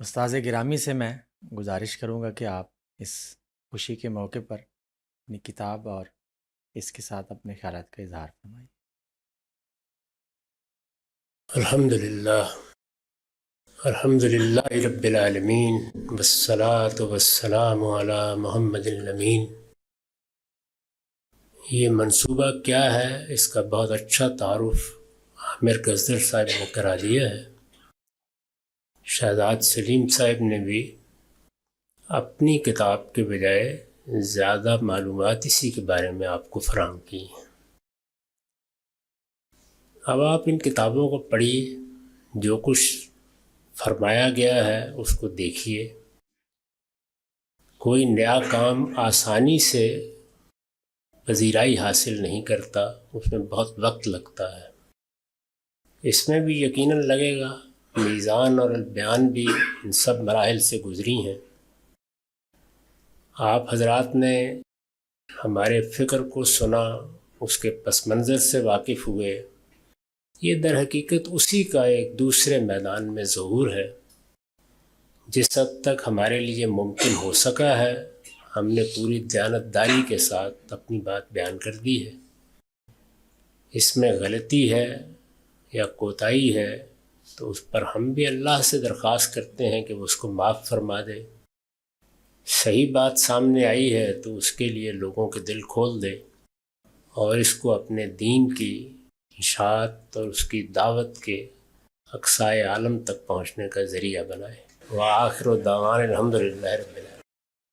استاذ گرامی سے میں گزارش کروں گا کہ آپ اس خوشی کے موقع پر اپنی کتاب اور اس کے ساتھ اپنے خیالات کا اظہار فرمائیں۔ الحمدللہ رب العالمین والصلاة والسلام علی محمد الامین۔ یہ منصوبہ کیا ہے، اس کا بہت اچھا تعارف عامر گزدر صاحب نے کرا دیا ہے۔ شہزاد سلیم صاحب نے بھی اپنی کتاب کے بجائے زیادہ معلومات اسی کے بارے میں آپ کو فراہم کی ہیں۔ اب آپ ان کتابوں کو پڑھیے، جو کچھ فرمایا گیا ہے اس کو دیکھیے۔ کوئی نیا کام آسانی سے پذیرائی حاصل نہیں کرتا، اس میں بہت وقت لگتا ہے۔ اس میں بھی یقیناً لگے گا، میزان اور البیان بھی ان سب مراحل سے گزری ہیں۔ آپ حضرات نے ہمارے فکر کو سنا، اس کے پس منظر سے واقف ہوئے۔ یہ در حقیقت اسی کا ایک دوسرے میدان میں ظہور ہے۔ جس حد تک ہمارے لیے ممکن ہو سکا ہے، ہم نے پوری دیانتداری کے ساتھ اپنی بات بیان کر دی ہے۔ اس میں غلطی ہے یا کوتاہی ہے تو اس پر ہم بھی اللہ سے درخواست کرتے ہیں کہ وہ اس کو معاف فرما دے۔ صحیح بات سامنے آئی ہے تو اس کے لیے لوگوں کے دل کھول دے اور اس کو اپنے دین کی اشاعت اور اس کی دعوت کے اقصائے عالم تک پہنچنے کا ذریعہ بنائے۔ وآخر دعوانا الحمدللہ رب العالمین۔